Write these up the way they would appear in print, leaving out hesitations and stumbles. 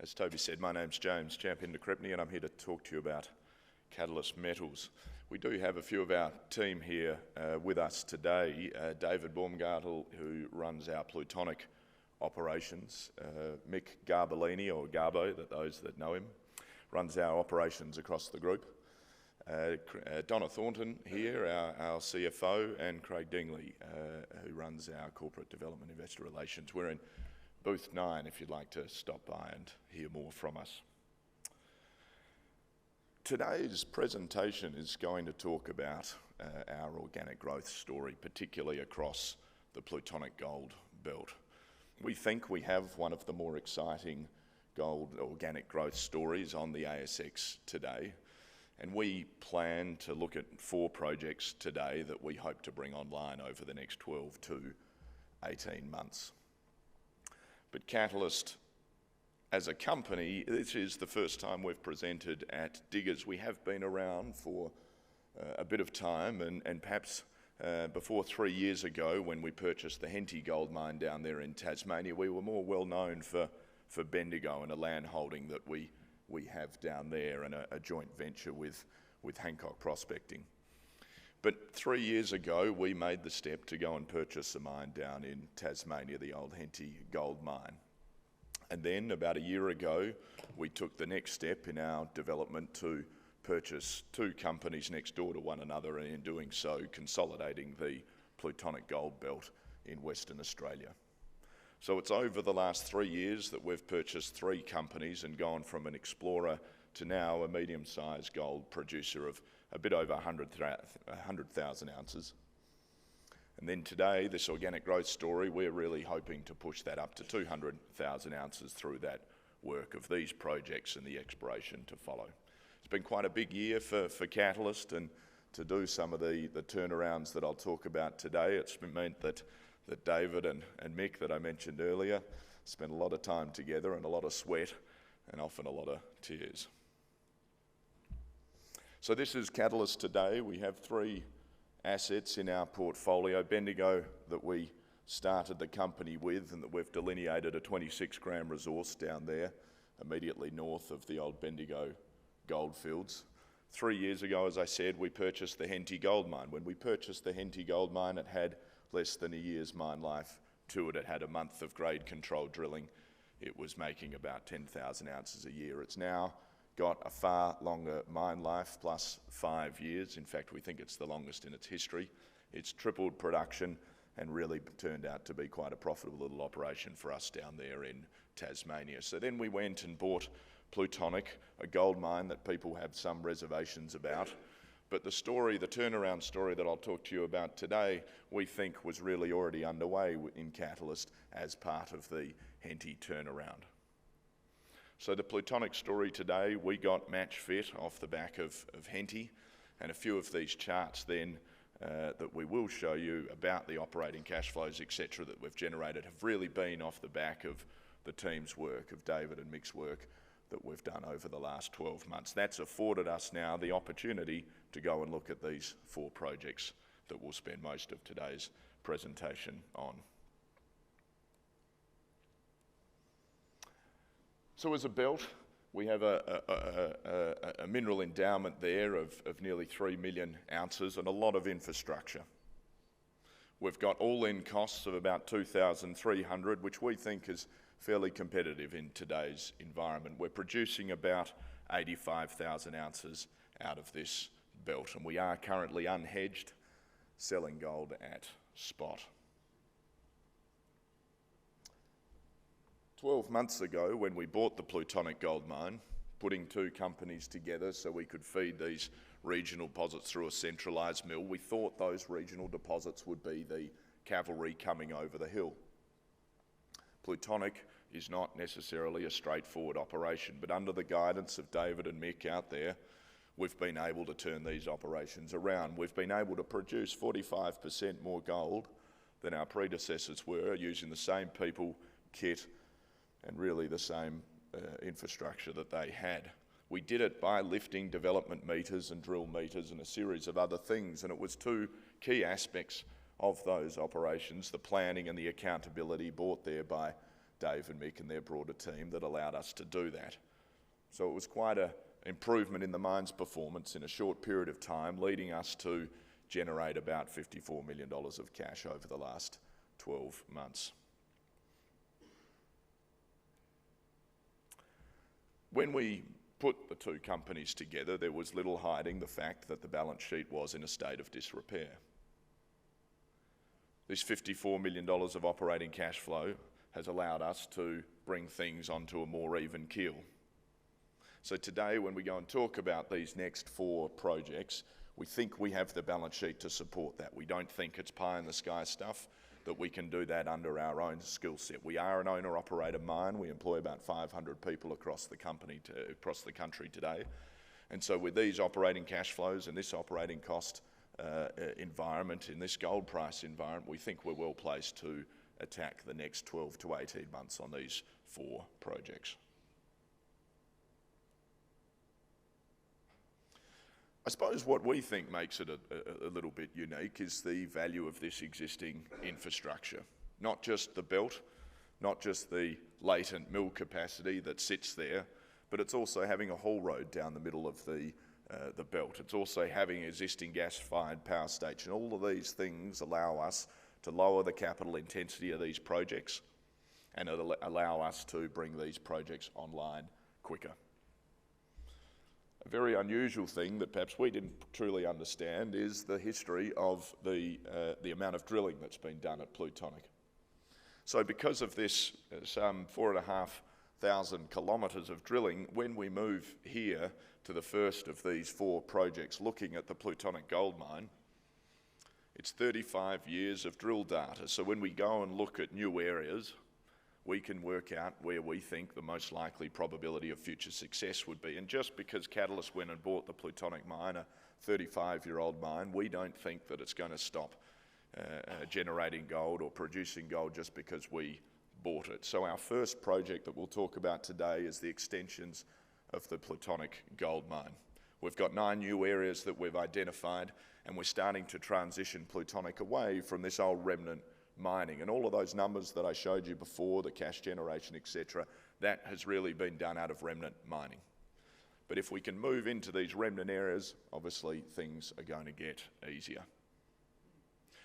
As Toby said, my name's James Champion de Crespigny and I'm here to talk to you about Catalyst Metals. We do have a few of our team here with us today. David Baumgartel, who runs our plutonic operations. Mick Garbellini, or Garbo, those that know him, runs our operations across the group. Donna Thornton here, our CFO, and Craig Dingley, who runs our corporate development investor relations. We're in booth 9 if you'd like to stop by and hear more from us. Today's presentation is going to talk about our organic growth story, particularly across the plutonic gold belt. We think we have one of the more exciting gold organic growth stories on the ASX today, and we plan to look at 4 projects today that we hope to bring online over the next 12 to 18 months. But Catalyst, as a company, this is the first time we've presented at Diggers. We have been around for a bit of time, and perhaps before 3 years ago, when we purchased the Henty gold mine down there in Tasmania, we were more well known for Bendigo and a land holding that we have down there, and a joint venture with Hancock Prospecting. But 3 years ago, we made the step to go and purchase a mine down in Tasmania, the old Henty gold mine. And then about a year ago, we took the next step in our development to purchase 2 companies next door to one another, and in doing so, consolidating the plutonic gold belt in Western Australia. So it's over the last 3 years that we've purchased 3 companies and gone from an explorer to now a medium-sized gold producer of a bit over 100,000 ounces. And then today, this organic growth story, we're really hoping to push that up to 200,000 ounces through that work of these projects and the exploration to follow. It's been quite a big year for Catalyst, and to do some of the turnarounds that I'll talk about today, it's meant that David and Mick, that I mentioned earlier, spent a lot of time together and a lot of sweat and often a lot of tears. So this is Catalyst today. We have 3 assets in our portfolio. Bendigo, that we started the company with, and that we've delineated a 26-gram resource down there immediately north of the old Bendigo goldfields. 3 years ago, as I said, we purchased the Henty gold mine. When we purchased the Henty gold mine, it had less than a year's mine life to it. It had a month of grade control drilling. It was making about 10,000 ounces a year. It's now got a far longer mine life, plus 5 years. In fact, we think it's the longest in its history. It's tripled production and really turned out to be quite a profitable little operation for us down there in Tasmania. So then we went and bought Plutonic, a gold mine that people have some reservations about. But the story, the turnaround story that I'll talk to you about today, we think was really already underway in Catalyst as part of the Henty turnaround. So the plutonic story today, we got match fit off the back of Henty, and a few of these charts then that we will show you about the operating cash flows, etc., that we've generated have really been off the back of the team's work, of David and Mick's work that we've done over the last 12 months. That's afforded us now the opportunity to go and look at these 4 projects that we'll spend most of today's presentation on. So as a belt, we have a mineral endowment there of nearly 3 million ounces and a lot of infrastructure. We've got all-in costs of about 2,300, which we think is fairly competitive in today's environment. We're producing about 85,000 ounces out of this belt, and we are currently unhedged, selling gold at spot. 12 months ago, when we bought the plutonic gold mine, putting 2 companies together so we could feed these regional deposits through a centralised mill, we thought those regional deposits would be the cavalry coming over the hill. Plutonic is not necessarily a straightforward operation, but under the guidance of David and Mick out there, we've been able to turn these operations around. We've been able to produce 45% more gold than our predecessors were, using the same people, kit, and really the same infrastructure that they had. We did it by lifting development meters and drill meters and a series of other things, and it was 2 key aspects of those operations, the planning and the accountability brought there by Dave and Mick and their broader team that allowed us to do that. So it was quite an improvement in the mine's performance in a short period of time, leading us to generate about $54 million of cash over the last 12 months. When we put the two companies together, there was little hiding the fact that the balance sheet was in a state of disrepair. This $54 million of operating cash flow has allowed us to bring things onto a more even keel. So today, when we go and talk about these next 4 projects, we think we have the balance sheet to support that. We don't think it's pie-in-the-sky stuff, that we can do that under our own skill set. We are an owner-operator mine. We employ about 500 people across the country today. And so with these operating cash flows and this operating cost environment, in this gold price environment, we think we're well placed to attack the next 12 to 18 months on these 4 projects. I suppose what we think makes it a little bit unique is the value of this existing infrastructure. Not just the belt, not just the latent mill capacity that sits there, but it's also having a haul road down the middle of the belt. It's also having an existing gas-fired power station. All of these things allow us to lower the capital intensity of these projects and allow us to bring these projects online quicker. A very unusual thing that perhaps we didn't truly understand is the history of the amount of drilling that's been done at Plutonic. So because of this some 4,500 kilometres of drilling, when we move here to the first of these 4 projects looking at the Plutonic gold mine, it's 35 years of drill data. So when we go and look at new areas, we can work out where we think the most likely probability of future success would be. And just because Catalyst went and bought the Plutonic mine, a 35-year-old mine, we don't think that it's going to stop generating gold or producing gold just because we bought it. So our first project that we'll talk about today is the extensions of the Plutonic gold mine. We've got 9 new areas that we've identified, and we're starting to transition Plutonic away from this old remnant mining. And all of those numbers that I showed you before, the cash generation, etc., that has really been done out of remnant mining. But if we can move into these remnant areas, obviously things are going to get easier.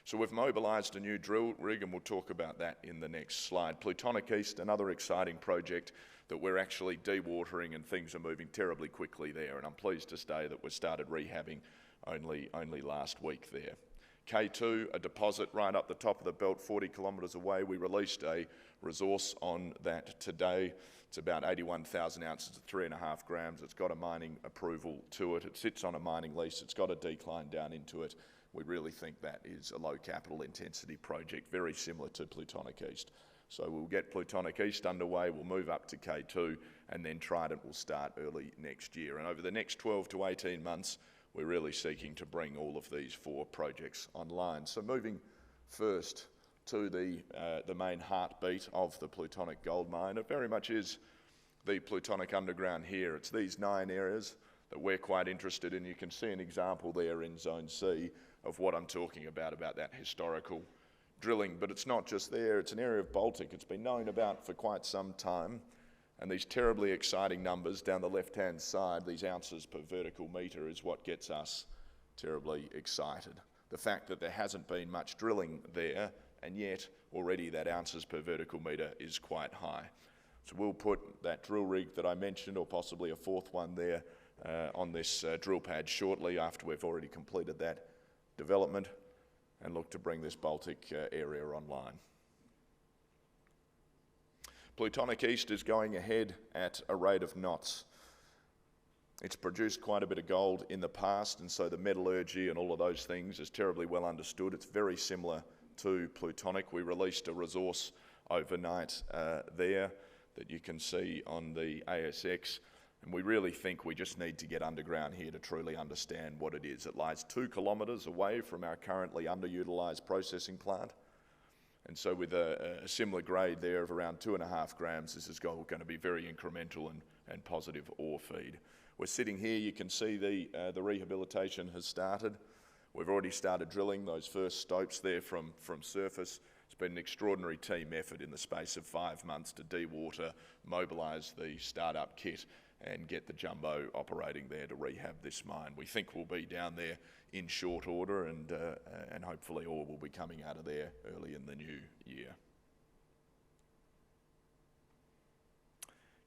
So we've mobilised a new drill rig, and we'll talk about that in the next slide. Plutonic East, another exciting project that we're actually dewatering, and things are moving terribly quickly there. And I'm pleased to say that we started rehabbing only last week there. K2, a deposit right up the top of the belt, 40 kilometres away. We released a resource on that today. It's about 81,000 ounces at 3.5 grams. It's got a mining approval to it. It sits on a mining lease. It's got a decline down into it. We really think that is a low capital intensity project, very similar to Plutonic East. So we'll get Plutonic East underway, we'll move up to K2, and then Trident will start early next year. And over the next 12 to 18 months, we're really seeking to bring all of these 4 projects online. So moving first to the main heartbeat of the Plutonic gold mine, it very much is the Plutonic underground here. It's these 9 areas that we're quite interested in. You can see an example there in Zone C of what I'm talking about that historical drilling. But it's not just there, it's an area of Baltic. It's been known about for quite some time. And these terribly exciting numbers down the left-hand side, these ounces per vertical metre, is what gets us terribly excited. The fact that there hasn't been much drilling there, and yet already that ounces per vertical metre is quite high. So we'll put that drill rig that I mentioned, or possibly a 4th one there, on this drill pad shortly after we've already completed that development, and look to bring this Baltic area online. Plutonic East is going ahead at a rate of knots. It's produced quite a bit of gold in the past, and so the metallurgy and all of those things is terribly well understood. It's very similar to Plutonic. We released a resource overnight there that you can see on the ASX, and we really think we just need to get underground here to truly understand what it is. It lies 2 kilometres away from our currently underutilised processing plant. And so with a similar grade there of around 2.5 grams, this is going to be very incremental and positive ore feed. We're sitting here, you can see the rehabilitation has started. We've already started drilling those first stopes there from surface. It's been an extraordinary team effort in the space of 5 months to dewater, mobilise the startup kit and get the jumbo operating there to rehab this mine. We think we'll be down there in short order, and hopefully ore will be coming out of there early in the new year.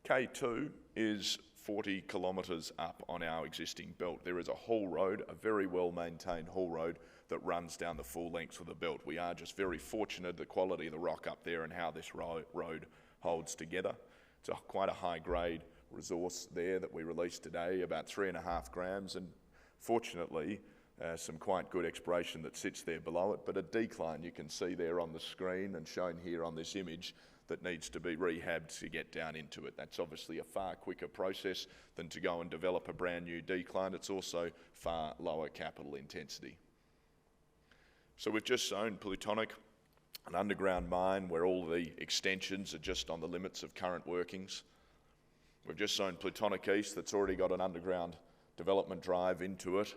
K2 is 40 kilometres up on our existing belt. There is a haul road, a very well maintained haul road that runs down the full length of the belt. We are just very fortunate, the quality of the rock up there and how this road holds together. It's quite a high grade resource there that we released today, about 3.5 grams, and fortunately some quite good exploration that sits there below it, but a decline you can see there on the screen and shown here on this image that needs to be rehabbed to get down into it. That's obviously a far quicker process than to go and develop a brand new decline. It's also far lower capital intensity. So we've just shown Plutonic, an underground mine where all the extensions are just on the limits of current workings. We've just shown Plutonic East that's already got an underground development drive into it,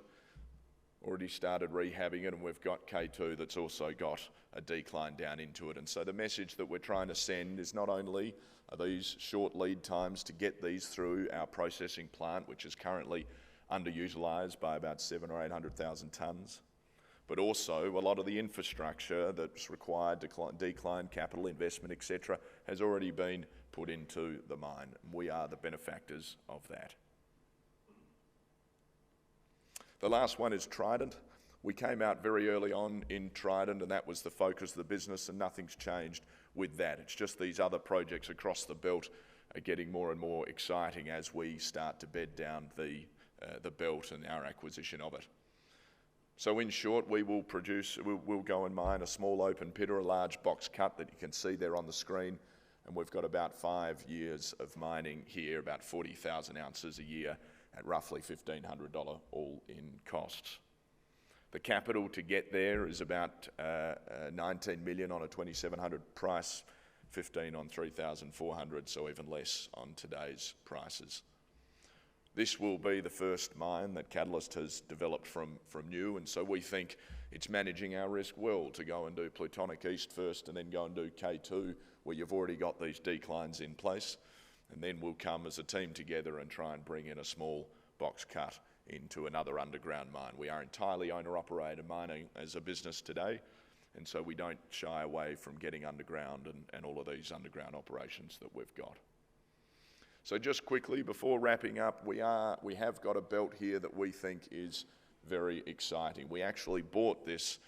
already started rehabbing it, and we've got K2 that's also got a decline down into it. And so the message that we're trying to send is not only are these short lead times to get these through our processing plant, which is currently underutilised by about 700,000 or 800,000 tonnes, but also a lot of the infrastructure that's required, decline, capital investment, etc., has already been put into the mine. We are the benefactors of that. The last one is Trident. We came out very early on in Trident, and that was the focus of the business, and nothing's changed with that. It's just these other projects across the belt are getting more and more exciting as we start to bed down the belt and our acquisition of it. So in short, we'll go and mine a small open pit or a large box cut that you can see there on the screen, and we've got about 5 years of mining here, about 40,000 ounces a year at roughly $1,500 all-in costs. The capital to get there is about 19 million on a 2,700 price, 15 on 3,400, so even less on today's prices. This will be the first mine that Catalyst has developed from new, and so we think it's managing our risk well to go and do Plutonic East first and then go and do K2, where you've already got these declines in place, and then we'll come as a team together and try and bring in a small box cut into another underground mine. We are entirely owner-operated mining as a business today, and so we don't shy away from getting underground and all of these underground operations that we've got. So just quickly, before wrapping up, we have got a belt here that we think is very exciting. We actually bought this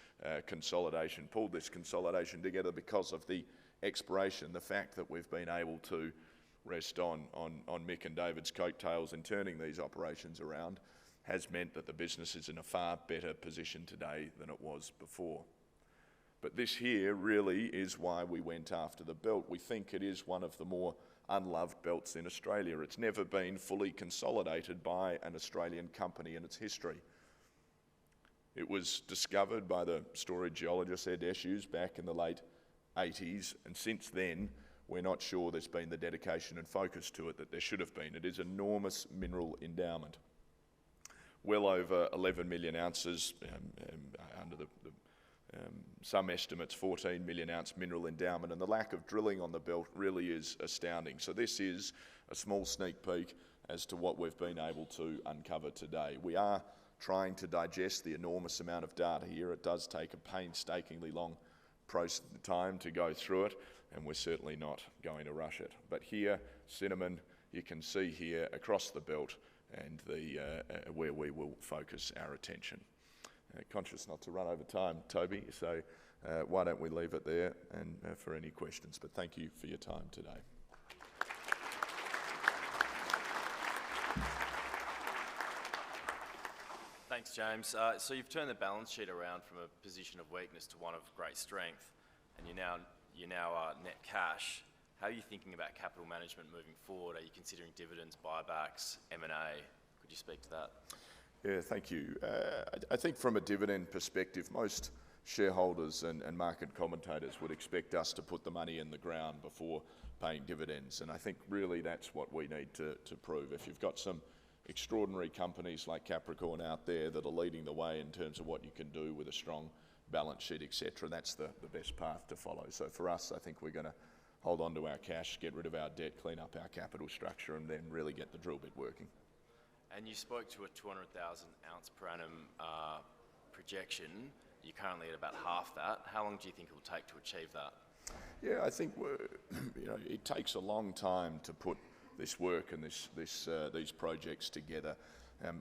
consolidation, pulled this consolidation together because of the exploration, the fact that we've been able to rest on Mick and David's coattails in turning these operations around has meant that the business is in a far better position today than it was before. But this here really is why we went after the belt. We think it is one of the more unloved belts in Australia. It's never been fully consolidated by an Australian company in its history. It was discovered by the storage geologist Ed Eshues back in the late 80s, and since then we're not sure there's been the dedication and focus to it that there should have been. It is enormous mineral endowment. Well over 11 million ounces, under some estimates 14 million ounce mineral endowment, and the lack of drilling on the belt really is astounding. So this is a small sneak peek as to what we've been able to uncover today. We are trying to digest the enormous amount of data here. It does take a painstakingly long time to go through it, and we're certainly not going to rush it. But here, Cinnamon, you can see here across the belt and where we will focus our attention. Conscious not to run over time, Toby, so why don't we leave it there and for any questions. But thank you for your time today. Thanks, James. So you've turned the balance sheet around from a position of weakness to one of great strength, and you're now net cash. How are you thinking about capital management moving forward? Are you considering dividends, buybacks, M&A? Could you speak to that? Yeah, thank you. I think from a dividend perspective, most shareholders and market commentators would expect us to put the money in the ground before paying dividends, and I think really that's what we need to prove. If you've got some extraordinary companies like Capricorn out there that are leading the way in terms of what you can do with a strong balance sheet, etc., that's the best path to follow. So for us, I think we're going to hold on to our cash, get rid of our debt, clean up our capital structure, and then really get the drill bit working. And you spoke to a 200,000 ounce per annum projection. You're currently at about half that. How long do you think it will take to achieve that? Yeah, I think it takes a long time to put this work and these projects together.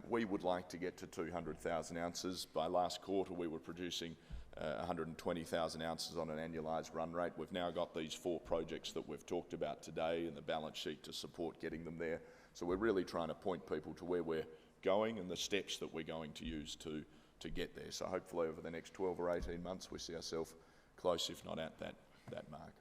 We would like to get to 200,000 ounces. By last quarter, we were producing 120,000 ounces on an annualised run rate. We've now got these 4 projects that we've talked about today and the balance sheet to support getting them there. So we're really trying to point people to where we're going and the steps that we're going to use to get there. So hopefully over the next 12 or 18 months we see ourselves close, if not at that mark.